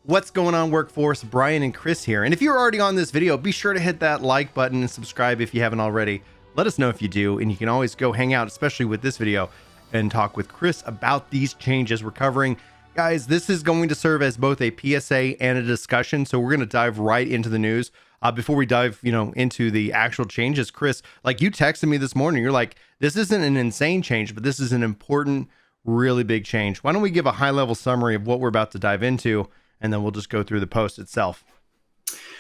What's going on, workforce? Brian and Chris here. And if you're already on this video, be sure to hit that like button and subscribe if you haven't already. Let us know if you do, and you can always go hang out, especially with this video, and talk with Chris about these changes we're covering. Guys, this is going to serve as both a PSA and a discussion, so we're going to dive right into the news. Before we dive, into the actual changes, Chris, like you texted me this morning, you're like, this isn't an insane change, but this is an important, really big change. Why don't we give a high-level summary of what we're about to dive into, and then we'll just go through the post itself.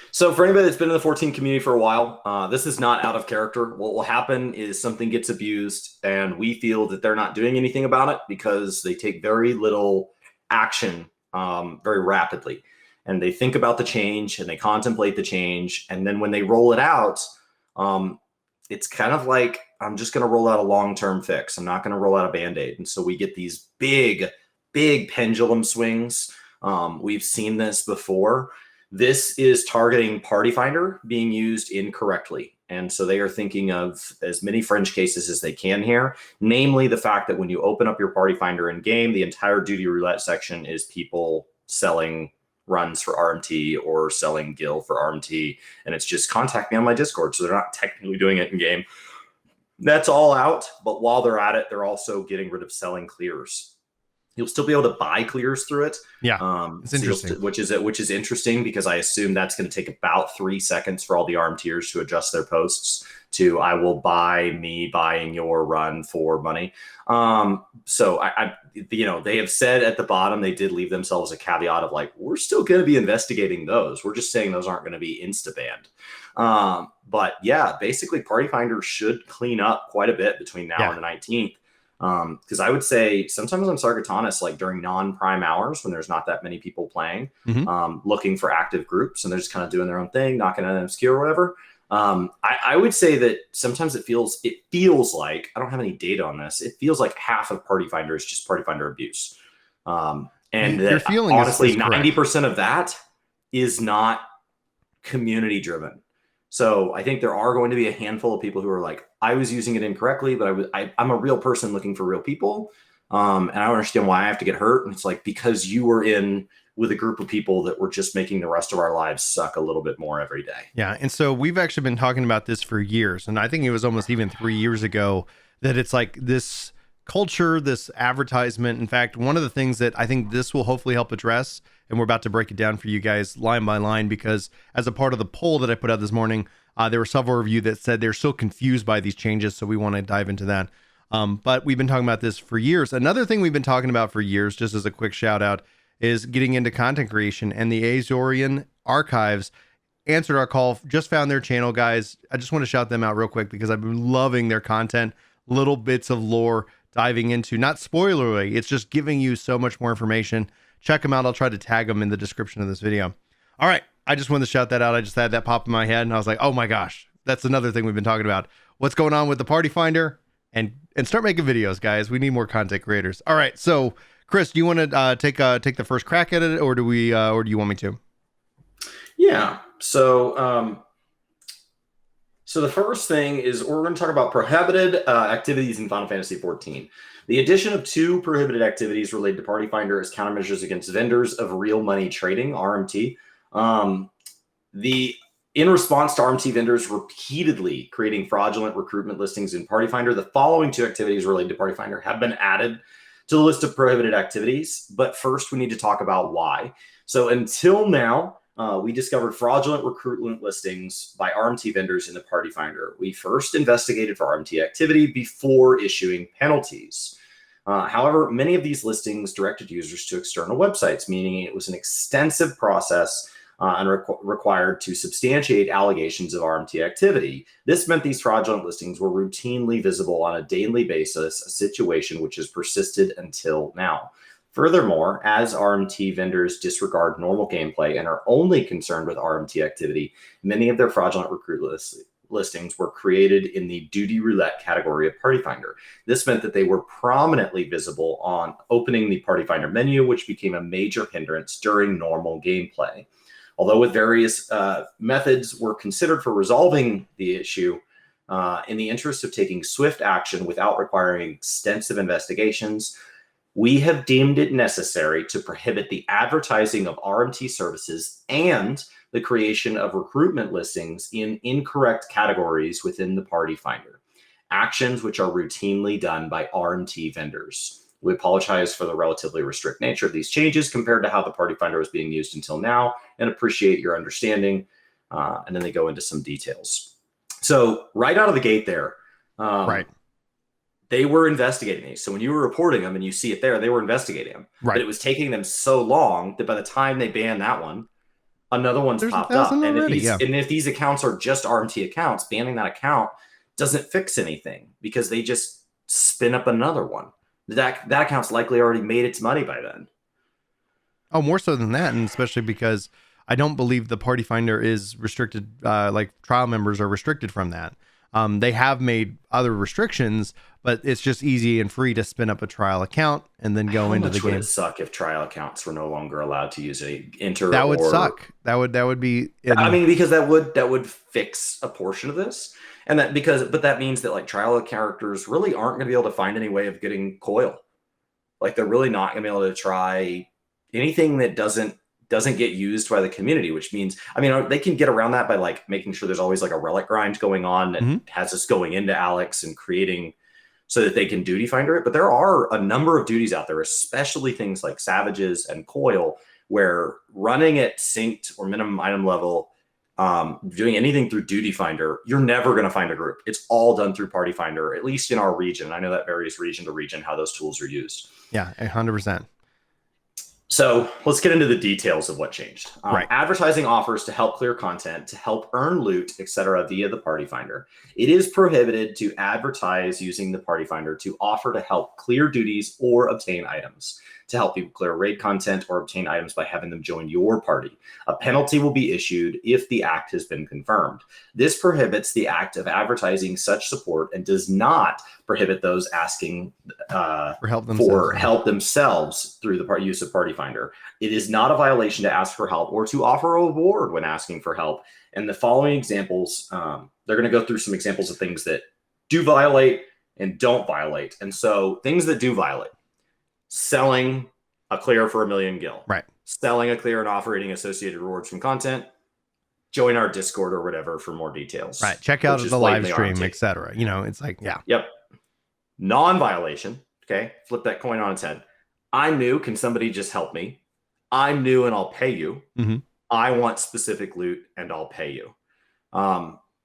So for anybody that's been in the 14 community for a while, this is not out of character. What will happen is something gets abused and we feel that they're not doing anything about it because they take very little action very rapidly. And they think about the change and they contemplate the change. And then when they roll it out, it's kind of like, I'm just going to roll out a long-term fix. I'm not going to roll out a Band-Aid. And so we get these big pendulum swings. We've seen this before. This is targeting Party Finder being used incorrectly. And so they are thinking of as many fringe cases as they can here, namely the fact that when you open up your Party Finder in game, the entire duty roulette section is people selling runs for RMT or selling gil for RMT. And it's just contact me on my Discord. So they're not technically doing it in game. That's all out. But while they're at it, they're also getting rid of selling clears. You'll still be able to buy clears through it. Yeah, it's interesting. Which is interesting because I assume that's going to take about 3 seconds for all the RMTers to adjust their posts to I will buy me buying your run for money. So they have said at the bottom, they did leave themselves a caveat of like, we're still going to be investigating those. We're just saying those aren't going to be insta-banned. But yeah, basically Party Finder should clean up quite a bit between now and the 19th. Because I would say sometimes on Sargatanas, like during non-prime hours when there's not that many people playing, looking for active groups and they're just kind of doing their own thing, knocking on MSQ or whatever. I would say that sometimes it feels like, I don't have any data on this, it feels like half of Party Finder is just Party Finder abuse. And your feeling honestly, is 90% of that is not community driven. So I think there are going to be a handful of people who are like, I was using it incorrectly, but I'm a real person looking for real people. And I don't understand why I have to get hurt. And it's like, because you were in with a group of people that were just making the rest of our lives suck a little bit more every day. Yeah. And so we've actually been talking about this for years. And I think it was almost even 3 years ago that it's like this culture, this advertisement. In fact, one of the things that I think this will hopefully help address, and we're about to break it down for you guys line by line, because as a part of the poll that I put out this morning, there were several of you that said they're still confused by these changes. So we want to dive into that. But we've been talking about this for years. Another thing we've been talking about for years, just as a quick shout out, is getting into content creation, and the Azorian Archives answered our call, just found their channel, guys. I just want to shout them out real quick because I've been loving their content, little bits of lore diving into, not spoilery, it's just giving you so much more information. Check them out. I'll try to tag them in the description of this video. All right. I just wanted to shout that out. I just had that pop in my head and I was like, oh my gosh, that's another thing we've been talking about. What's going on with the Party Finder, and start making videos, guys. We need more content creators. All right. So Chris, do you want to take the first crack at it, or do you want me to? Yeah. So the first thing is we're going to talk about prohibited activities in Final Fantasy XIV. The addition of 2 prohibited activities related to Party Finder as countermeasures against vendors of real money trading, RMT. In response to RMT vendors repeatedly creating fraudulent recruitment listings in Party Finder, the following 2 activities related to Party Finder have been added to the list of prohibited activities. But first, we need to talk about why. So until now, we discovered fraudulent recruitment listings by RMT vendors in the Party Finder. We first investigated for RMT activity before issuing penalties. However, many of these listings directed users to external websites, meaning it was an extensive process and required to substantiate allegations of RMT activity. This meant these fraudulent listings were routinely visible on a daily basis, a situation which has persisted until now. Furthermore, as RMT vendors disregard normal gameplay and are only concerned with RMT activity, many of their fraudulent listings were created in the duty roulette category of Party Finder. This meant that they were prominently visible on opening the Party Finder menu, which became a major hindrance during normal gameplay. Although with various methods were considered for resolving the issue, in the interest of taking swift action without requiring extensive investigations, We have deemed it necessary to prohibit the advertising of RMT services and the creation of recruitment listings in incorrect categories within the Party Finder, actions which are routinely done by RMT vendors. We apologize for the relatively restrict nature of these changes compared to how the Party Finder was being used until now, and appreciate your understanding. And then they go into some details. So right out of the gate there, Right. they were investigating these. So when you were reporting them and you see it there, they were investigating them. Right. But it was taking them so long that by the time they banned that one, another one's There's popped 1,000 up. already, And if these accounts are just RMT accounts, banning that account doesn't fix anything because they just spin up another one. That account's likely already made its money by then. Oh, more so than that, and especially because I don't believe the Party Finder is restricted, like trial members are restricted from that. They have made other restrictions, but it's just easy and free to spin up a trial account and then go into the game. Would it suck if trial accounts were no longer allowed to use a enter? That would suck. That would be. I mean, because that would fix a portion of this, and but that means that like trial characters really aren't going to be able to find any way of getting coil. Like they're really not going to be able to try anything that doesn't get used by the community, which means, I mean, they can get around that by like making sure there's always like a relic grind going on that has us going into Alex and creating so that they can duty finder it. But there are a number of duties out there, especially things like Savages and Coil, where running at synced or minimum item level, doing anything through duty finder, you're never going to find a group. It's all done through Party Finder, at least in our region. I know that varies region to region how those tools are used. Yeah, 100%. So let's get into the details of what changed. Right. Advertising offers to help clear content, to help earn loot, etc. via the Party Finder. It is prohibited to advertise using the Party Finder to offer to help clear duties or obtain items, to help people clear raid content or obtain items by having them join your party. A penalty will be issued if the act has been confirmed. This prohibits the act of advertising such support and does not prohibit those asking for help themselves through the use of Party Finder. It is not a violation to ask for help or to offer a reward when asking for help. And the following examples, they're going to go through some examples of things that do violate and don't violate. And so things that do violate: selling a clear for 1 million gil, right? Selling a clear and offering associated rewards from content. Join our Discord or whatever for more details. Right. Check out the live stream, etc. You know, it's like, yeah. Yep. Non-violation. Okay. Flip that coin on its head. I'm new. Can somebody just help me? I'm new and I'll pay you. I want specific loot and I'll pay you.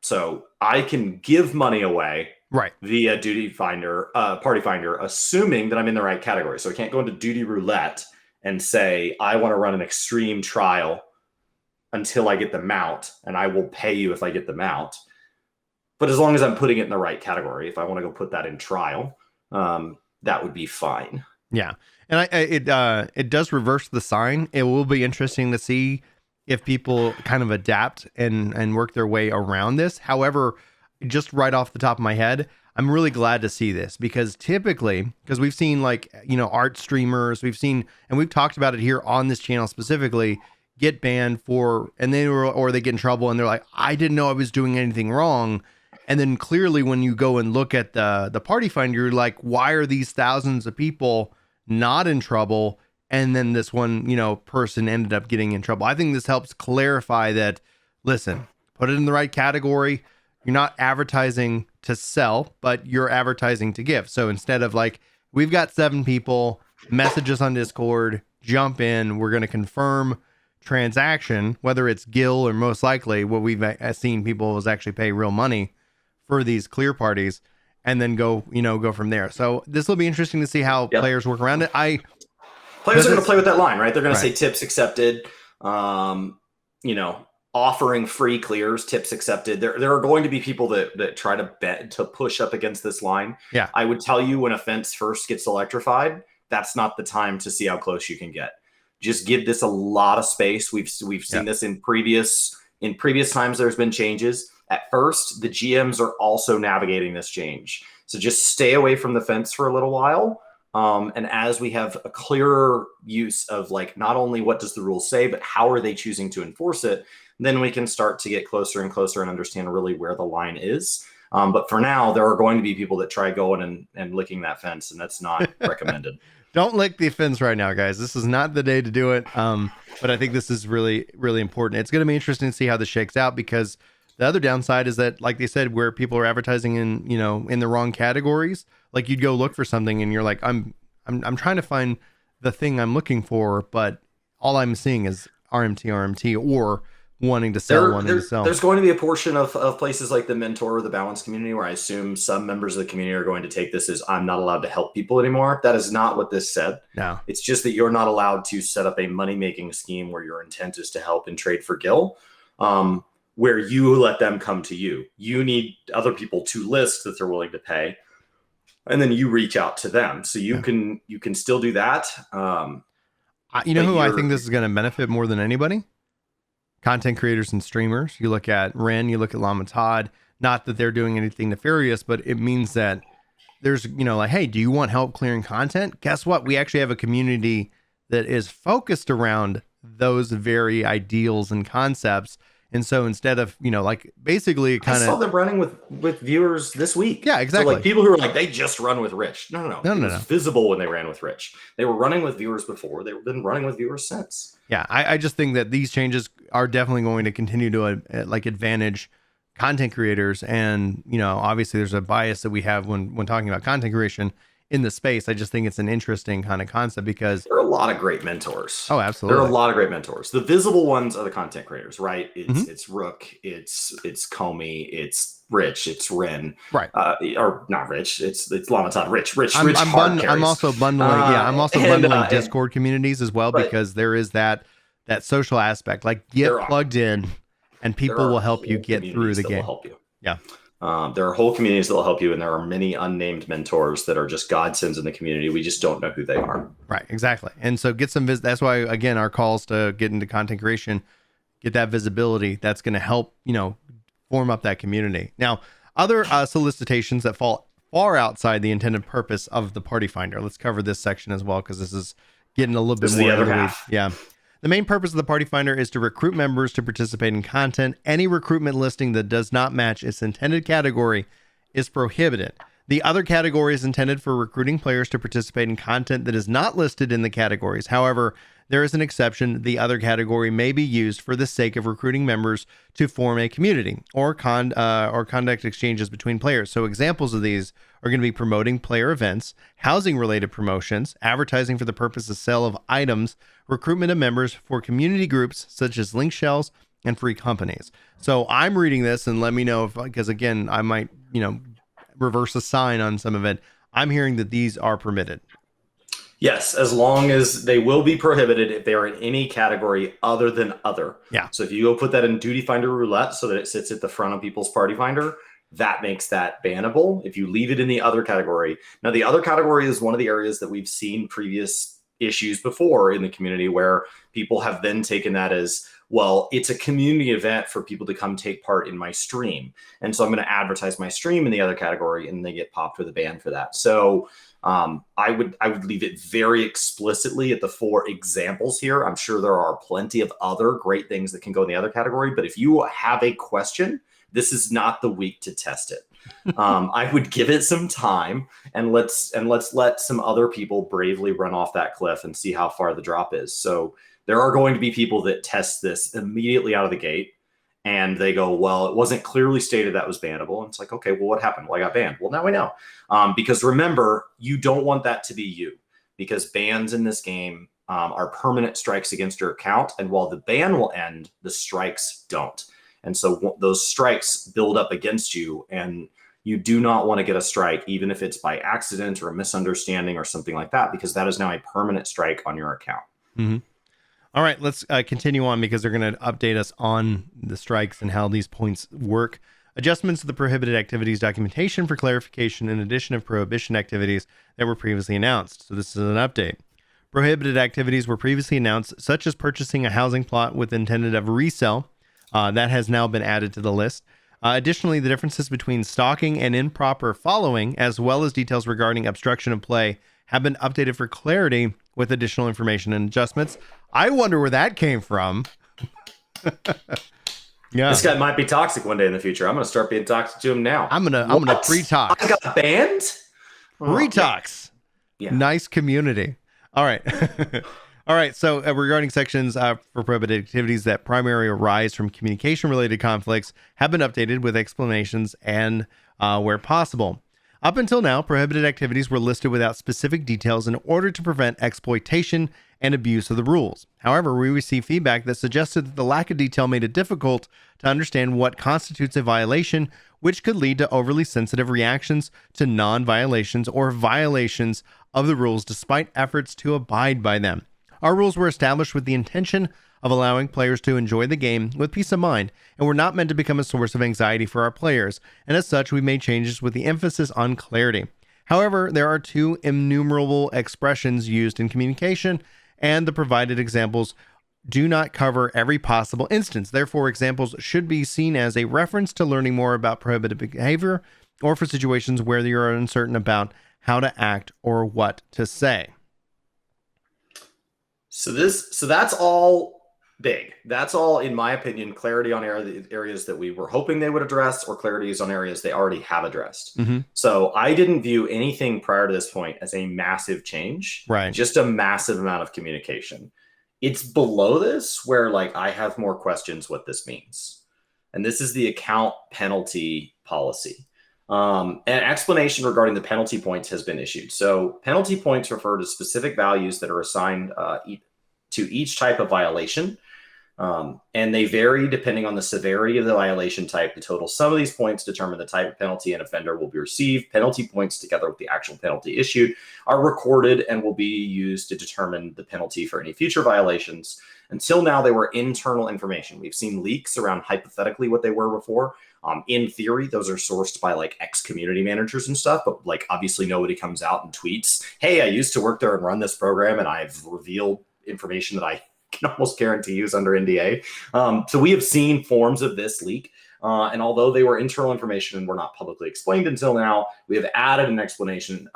So I can give money away, right, via duty finder, Party Finder, assuming that I'm in the right category. So I can't go into duty roulette and say, I want to run an extreme trial until I get the mount, and I will pay you if I get the mount. But as long as I'm putting it in the right category, if I want to go put that in trial, that would be fine. Yeah. And it does reverse the sign. It will be interesting to see if people kind of adapt and work their way around this. However, just right off the top of my head, I'm really glad to see this, because typically, because we've seen like, you know, art streamers, we've seen, and we've talked about it here on this channel specifically, get banned for, and or they get in trouble and they're like, I didn't know I was doing anything wrong. And then clearly when you go and look at the Party Finder, you're like, why are these thousands of people not in trouble? And then this one, you know, person ended up getting in trouble. I think this helps clarify that, listen, put it in the right category. You're not advertising to sell, but you're advertising to give. So instead of like, we've got 7 people, message us on Discord, jump in, we're going to confirm transaction, whether it's Gil or most likely what we've seen people is actually pay real money for these clear parties and then go from there. So this will be interesting to see how players work around it. Players are going to play with that line, right? They're going to say tips accepted, you know, offering free clears, tips accepted. There are going to be people that try to bet to push up against this line. Yeah. I would tell you, when a fence first gets electrified, that's not the time to see how close you can get. Just give this a lot of space. We've seen this in previous times. There's been changes. At first, the GMs are also navigating this change. So just stay away from the fence for a little while. And as we have a clearer use of like, not only what does the rule say, but how are they choosing to enforce it, then we can start to get closer and closer and understand really where the line is. But for now, there are going to be people that try going and licking that fence, and that's not recommended. Don't lick the fence right now, guys. This is not the day to do it. But I think this is really, really important. It's going to be interesting to see how this shakes out, because the other downside is that, like they said, where people are advertising in, in the wrong categories, like you'd go look for something and you're like, I'm trying to find the thing I'm looking for, but all I'm seeing is RMT, or wanting to sell, There's going to be a portion of places like the Mentor or the Balance community where I assume some members of the community are going to take this as, I'm not allowed to help people anymore. That is not what this said. No. It's just that you're not allowed to set up a money-making scheme where your intent is to help and trade for gil, where you let them come to you. You need other people to list that they're willing to pay, and then you reach out to them. So you can still do that. You know who I think this is going to benefit more than anybody? Content creators and streamers. You look at Ren, you look at Llama Todd. Not that they're doing anything nefarious, but it means that there's, like, hey, do you want help clearing content? Guess what? We actually have a community that is focused around those very ideals and concepts. And so instead of, like, basically kind of... I saw them running with viewers this week. Yeah, exactly. So, like, people who are like, they just run with Rich. No. It was visible when they ran with Rich. They were running with viewers before. They've been running with viewers since. Yeah, I just think that these changes are definitely going to continue to advantage content creators. And, obviously there's a bias that we have when talking about content creation in the space. I just think it's an interesting kind of concept, because there are a lot of great mentors. Oh, absolutely. There are a lot of great mentors. The visible ones are the content creators, right? It's Rook, it's Comey, it's Rich, it's Ren, right? Or not Rich. It's Llama Todd. Rich. I'm also bundling. I'm also bundling Discord communities as well, because there is that social aspect. Like, get plugged in, and people will help you get through the game. Help you. Yeah. There are whole communities that will help you, and there are many unnamed mentors that are just godsends in the community. We just don't know who they are. Right, exactly. And so get some that's why, again, our calls to get into content creation, get that visibility. That's going to help, form up that community. Now, other solicitations that fall far outside the intended purpose of the Party Finder. Let's cover this section as well, because this is getting a little bit more. The other half. Yeah. The main purpose of the Party Finder is to recruit members to participate in content. Any recruitment listing that does not match its intended category is prohibited. The other category is intended for recruiting players to participate in content that is not listed in the categories. However, there is an exception. The other category may be used for the sake of recruiting members to form a community or conduct exchanges between players. So examples of these are going to be promoting player events, housing-related promotions, advertising for the purpose of sale of items, recruitment of members for community groups such as link shells, and free companies. So I'm reading this, and let me know if, because again, I might, reverse a sign on some of it. I'm hearing that these are permitted. Yes, as long as they will be prohibited if they are in any category other than other. Yeah. So if you go put that in Duty Finder Roulette so that it sits at the front of people's Party Finder, that makes that bannable. If you leave it in the other category. Now, the other category is one of the areas that we've seen previous issues before in the community, where people have then taken that as, well, it's a community event for people to come take part in my stream. And so I'm going to advertise my stream in the other category, and they get popped with a ban for that. So I would leave it very explicitly at the 4 examples here. I'm sure there are plenty of other great things that can go in the other category, but if you have a question, this is not the week to test it. I would give it some time, and let's let some other people bravely run off that cliff and see how far the drop is. So there are going to be people that test this immediately out of the gate, and they go, well, it wasn't clearly stated that was bannable. And it's like, okay, well, what happened? Well, I got banned. Well, now we know. Because remember, you don't want that to be you, because bans in this game are permanent strikes against your account. And while the ban will end, the strikes don't. And so those strikes build up against you, and you do not want to get a strike, even if it's by accident or a misunderstanding or something like that, because that is now a permanent strike on your account. Mm-hmm. All right, let's continue on, because they're going to update us on the strikes and how these points work. Adjustments to the prohibited activities documentation for clarification in addition of prohibition activities that were previously announced. So this is an update. Prohibited activities were previously announced, such as purchasing a housing plot with intended of resale. That has now been added to the list. Additionally, the differences between stalking and improper following, as well as details regarding obstruction of play, have been updated for clarity with additional information and adjustments. I wonder where that came from. Yeah, this guy might be toxic one day in the future. I'm going to start being toxic to him now. I'm gonna pre-tox. I got banned. Pre-tox. Yeah. Nice community. All right. All right. So regarding sections for prohibited activities that primarily arise from communication related conflicts have been updated with explanations and where possible. Up until now, prohibited activities were listed without specific details in order to prevent exploitation and abuse of the rules. However, we received feedback that suggested that the lack of detail made it difficult to understand what constitutes a violation, which could lead to overly sensitive reactions to non-violations or violations of the rules despite efforts to abide by them. Our rules were established with the intention of allowing players to enjoy the game with peace of mind and were not meant to become a source of anxiety for our players, and as such, we made changes with the emphasis on clarity. However, there are two innumerable expressions used in communication, and the provided examples do not cover every possible instance. Therefore, examples should be seen as a reference to learning more about prohibited behavior or for situations where you are uncertain about how to act or what to say. So that's all big. That's all, in my opinion, clarity on areas that we were hoping they would address, or clarities on areas they already have addressed. So I didn't view anything prior to this point as a massive change, Right. just a massive amount of communication. It's below this where like I have more questions what this means. And this is the account penalty policy. An explanation regarding the penalty points has been issued. So penalty points refer to specific values that are assigned to each type of violation. And they vary depending on the severity of the violation type. The total sum of these points determine the type of penalty an offender will be received. Penalty points, together with the actual penalty issued, are recorded and will be used to determine the penalty for any future violations. Until now, they were internal information. We've seen leaks around hypothetically what they were before. In theory, those are sourced by like ex-community managers and stuff, but like obviously nobody comes out and tweets, hey, I used to work there and run this program and I've revealed information that I can almost guarantee use under NDA. So we have seen forms of this leak. And although they were internal information and were not publicly explained until now, we have added an explanation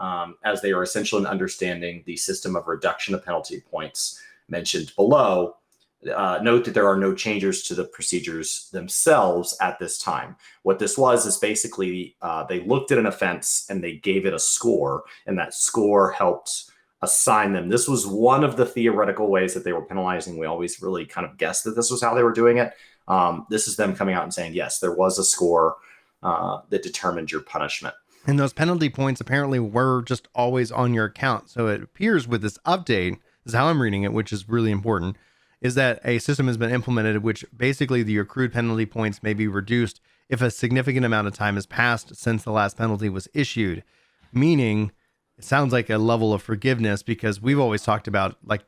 as they are essential in understanding the system of reduction of penalty points mentioned below. Note that there are no changes to the procedures themselves at this time. What this was is basically they looked at an offense and they gave it a score, and that score helped assign them. This was one of the theoretical ways that they were penalizing. We always really kind of guessed that this was how they were doing it. This is them coming out and saying, yes, there was a score that determined your punishment. And those penalty points apparently were just always on your account. So it appears with this update, this is how I'm reading it, which is really important, is that a system has been implemented which basically the accrued penalty points may be reduced if a significant amount of time has passed since the last penalty was issued. Meaning, it sounds like a level of forgiveness, because we've always talked about like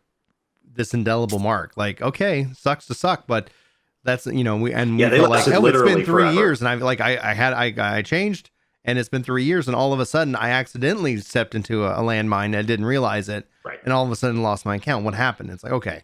this indelible mark. Like, okay, sucks to suck, but that's, you know, we felt like, oh, it's been 3 years, and I changed, and it's been 3 years, and all of a sudden I accidentally stepped into a landmine and I didn't realize it, right, and all of a sudden lost my account. What happened? It's like, okay,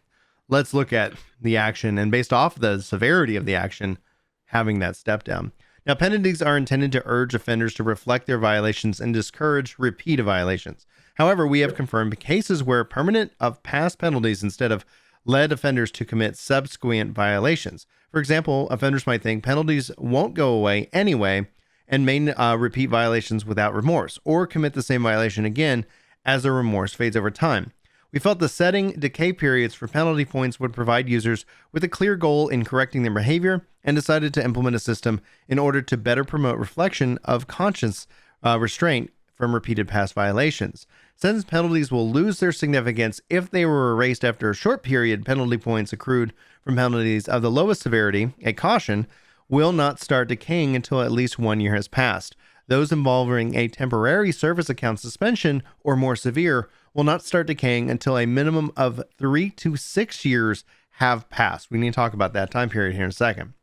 let's look at the action, and based off the severity of the action, having that step down. Now, penalties are intended to urge offenders to reflect their violations and discourage repeat violations. However, we have confirmed cases where permanent of past penalties instead of led offenders to commit subsequent violations. For example, offenders might think penalties won't go away anyway and may repeat violations without remorse, or commit the same violation again as their remorse fades over time. We felt the setting decay periods for penalty points would provide users with a clear goal in correcting their behavior, and decided to implement a system in order to better promote reflection of conscience restraint from repeated past violations. Since penalties will lose their significance if they were erased after a short period, penalty points accrued from penalties of the lowest severity, a caution, will not start decaying until at least 1 year has passed. Those involving a temporary service account suspension or more severe will not start decaying until a minimum of 3 to 6 years have passed. We need to talk about that time period here in a second.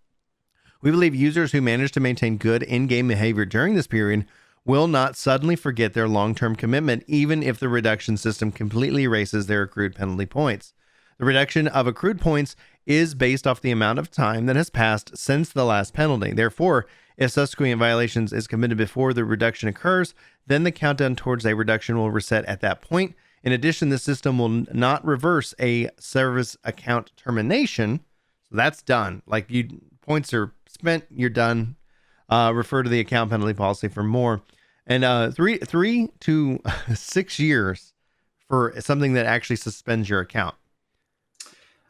We believe users who manage to maintain good in-game behavior during this period will not suddenly forget their long-term commitment, even if the reduction system completely erases their accrued penalty points. The reduction of accrued points is based off the amount of time that has passed since the last penalty. Therefore, if subsequent violations is committed before the reduction occurs, then the countdown towards a reduction will reset at that point. In addition, the system will not reverse a service account termination. So that's done. Like, points are spent, you're done. Refer to the account penalty policy for more. And 3 to 6 years for something that actually suspends your account.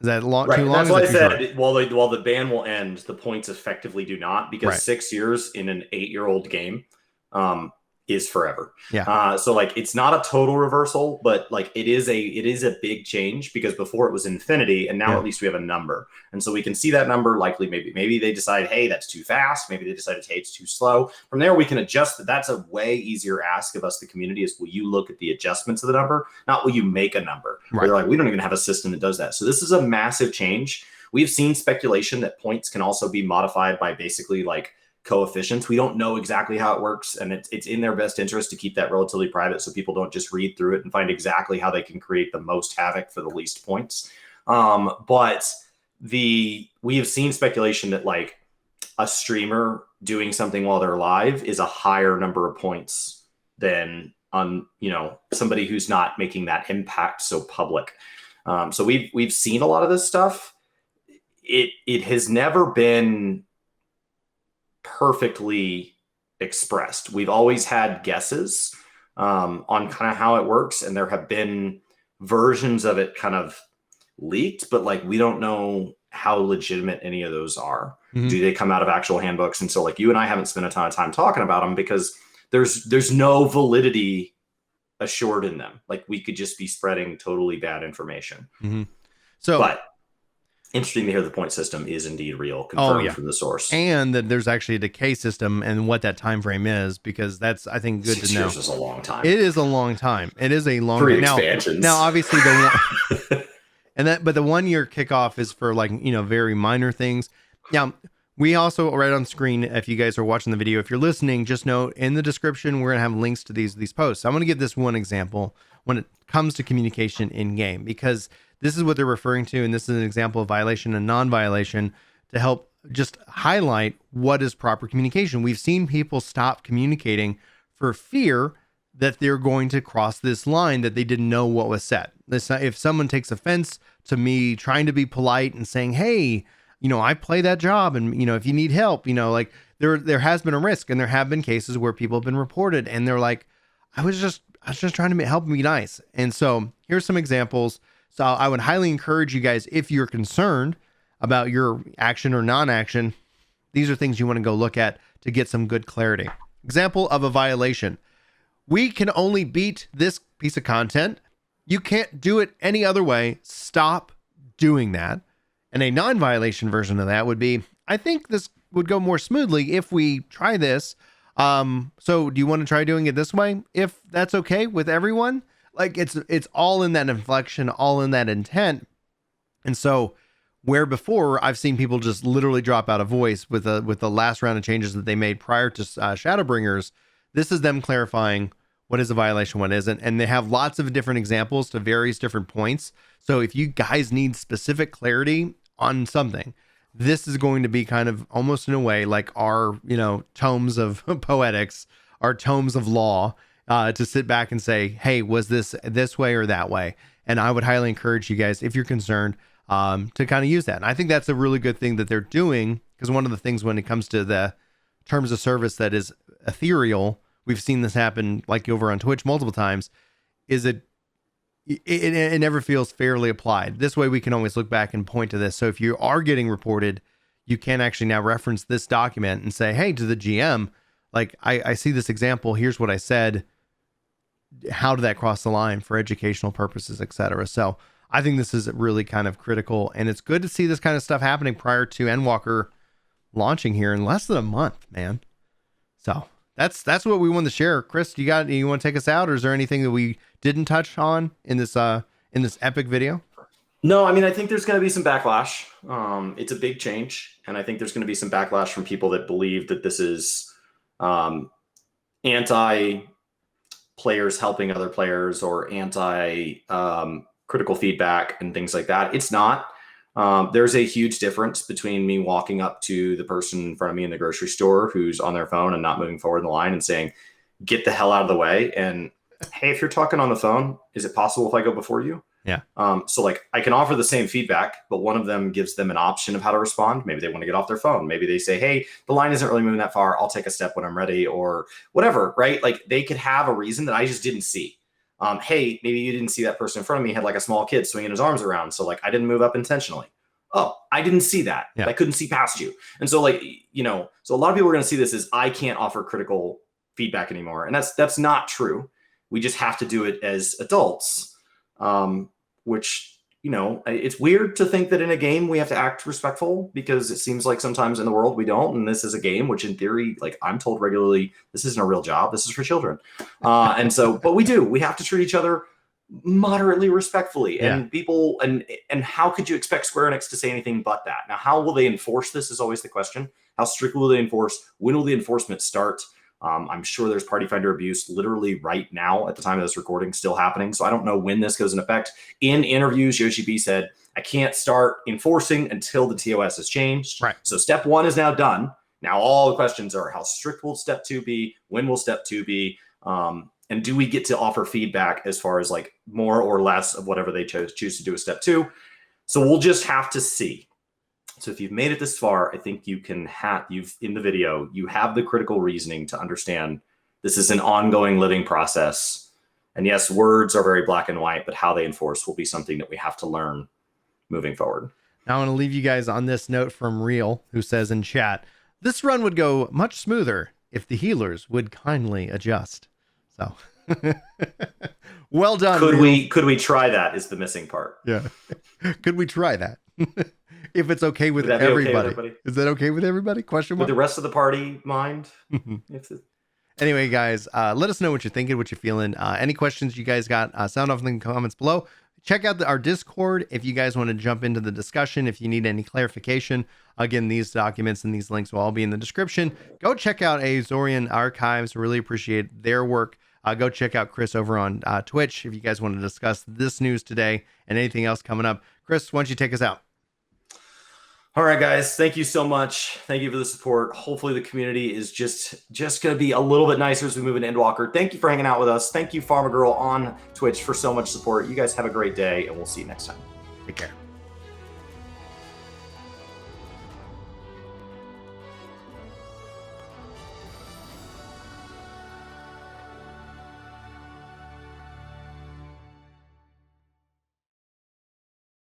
Is that long? Too Right. long? That's Is why that I too short? said while the ban will end, the points effectively do not, because Right. 6 years in an 8-year-old game is forever. Yeah. So like it's not a total reversal, but like it is a big change, because before it was infinity, and now Yeah. at least we have a number, and so we can see that number. Likely, maybe they decide, hey, that's too fast. Maybe they decided, hey, it's too slow. From there, we can adjust that. That's a way easier ask of us, the community, is will you look at the adjustments of the number, not will you make a number. Where Right. they're like, we don't even have a system that does that. So this is a massive change. We've seen speculation that points can also be modified by basically like coefficients. We don't know exactly how it works, and it's in their best interest to keep that relatively private, so people don't just read through it and find exactly how they can create the most havoc for the least points. But we have seen speculation that like a streamer doing something while they're live is a higher number of points than on somebody who's not making that impact so public. So we've seen a lot of this stuff. It has never been perfectly expressed. We've always had guesses on kind of how it works, and there have been versions of it kind of leaked, but like we don't know how legitimate any of those are. Mhm. Do they come out of actual handbooks? And so like you and I haven't spent a ton of time talking about them because there's no validity assured in them. Like we could just be spreading totally bad information. Mhm. So, But interesting to hear the point system is indeed real, confirmed from the source. and that there's actually a decay system and what that time frame is, because that's, I think, good 6 to know. years is a long time. It is a long time. It is a long 3 time. expansions. Now obviously the one but the 1 year kickoff is for like, very minor things. Now, we also, right on screen, if you guys are watching the video, if you're listening, just know in the description, we're going to have links to these posts. I'm going to give this one example when it comes to communication in game, because this is what they're referring to. And this is an example of violation and non-violation to help just highlight what is proper communication. We've seen people stop communicating for fear that they're going to cross this line that they didn't know what was set. If someone takes offense to me trying to be polite and saying, hey, I play that job, and, if you need help, like there has been a risk, and there have been cases where people have been reported and they're like, I was just trying to help them be nice. And so here's some examples. So I would highly encourage you guys, if you're concerned about your action or non-action, these are things you want to go look at to get some good clarity. Example of a violation. We can only beat this piece of content. You can't do it any other way. Stop doing that. And a non-violation version of that would be, I think this would go more smoothly if we try this. So do you want to try doing it this way? If that's okay with everyone, like it's all in that inflection, all in that intent. And so where before I've seen people just literally drop out of voice with the last round of changes that they made prior to Shadowbringers, this is them clarifying what is a violation, what isn't. And they have lots of different examples to various different points. So if you guys need specific clarity on something, this is going to be kind of almost in a way like our, tomes of poetics, our tomes of law, to sit back and say, hey, was this way or that way? And I would highly encourage you guys, if you're concerned, to kind of use that. And I think that's a really good thing that they're doing, because one of the things when it comes to the terms of service that is ethereal, we've seen this happen like over on Twitch multiple times, is it never feels fairly applied. This way we can always look back and point to this. So if you are getting reported, you can actually now reference this document and say, hey, to the GM, like I see this example, here's what I said. How did that cross the line for educational purposes, etc.? So I think this is really kind of critical, and it's good to see this kind of stuff happening prior to Endwalker launching here in less than a month, man. So that's what we wanted to share. Chris, you want to take us out, or is there anything that we didn't touch on in this epic video? No, I mean, I think there's going to be some backlash. It's a big change, and I think there's going to be some backlash from people that believe that this is anti players helping other players, or anti critical feedback and things like that. It's not. There's a huge difference between me walking up to the person in front of me in the grocery store who's on their phone and not moving forward in the line and saying, get the hell out of the way. And hey, if you're talking on the phone, is it possible if I go before you? Yeah. So like I can offer the same feedback, but one of them gives them an option of how to respond. Maybe they want to get off their phone. Maybe they say, hey, the line isn't really moving that far. I'll take a step when I'm ready, or whatever, right? Like they could have a reason that I just didn't see. Hey, maybe you didn't see that person in front of me had like a small kid swinging his arms around. So like I didn't move up intentionally. Oh, I didn't see that. Yeah. I couldn't see past you. And so like, so a lot of people are going to see this as I can't offer critical feedback anymore. And that's not true. We just have to do it as adults, which, it's weird to think that in a game we have to act respectful, because it seems like sometimes in the world we don't. And this is a game, which in theory, like I'm told regularly, this isn't a real job. This is for children. And so, but we have to treat each other moderately respectfully. And people, and how could you expect Square Enix to say anything but that? Now, how will they enforce this is always the question. How strictly will they enforce? When will the enforcement start? I'm sure there's party finder abuse literally right now at the time of this recording still happening. So I don't know when this goes in effect. In interviews, Yoshi B said, I can't start enforcing until the TOS has changed. Right. So step 1 is now done. Now all the questions are, how strict will step 2 be? When will step 2 be? And do we get to offer feedback as far as like more or less of whatever they choose to do with step 2? So we'll just have to see. So if you've made it this far, I think you can in the video, you have the critical reasoning to understand this is an ongoing living process. And yes, words are very black and white, but how they enforce will be something that we have to learn moving forward. Now I want to leave you guys on this note from Real, who says in chat, this run would go much smoother if the healers would kindly adjust. So well done. Could Real. we try that is the missing part. Yeah. Could we try that? If it's okay with everybody. Okay with everybody. Is that okay with everybody? Question mark? Would the rest of the party mind? Anyway, guys, let us know what you're thinking, what you're feeling. Any questions you guys got, sound off in the comments below. Check out our Discord if you guys want to jump into the discussion, if you need any clarification. Again, these documents and these links will all be in the description. Go check out Azorian Archives. Really appreciate their work. Go check out Chris over on Twitch if you guys want to discuss this news today and anything else coming up. Chris, why don't you take us out? All right, guys. Thank you so much. Thank you for the support. Hopefully the community is just going to be a little bit nicer as we move into Endwalker. Thank you for hanging out with us. Thank you, Pharma Girl on Twitch, for so much support. You guys have a great day, and we'll see you next time. Take care.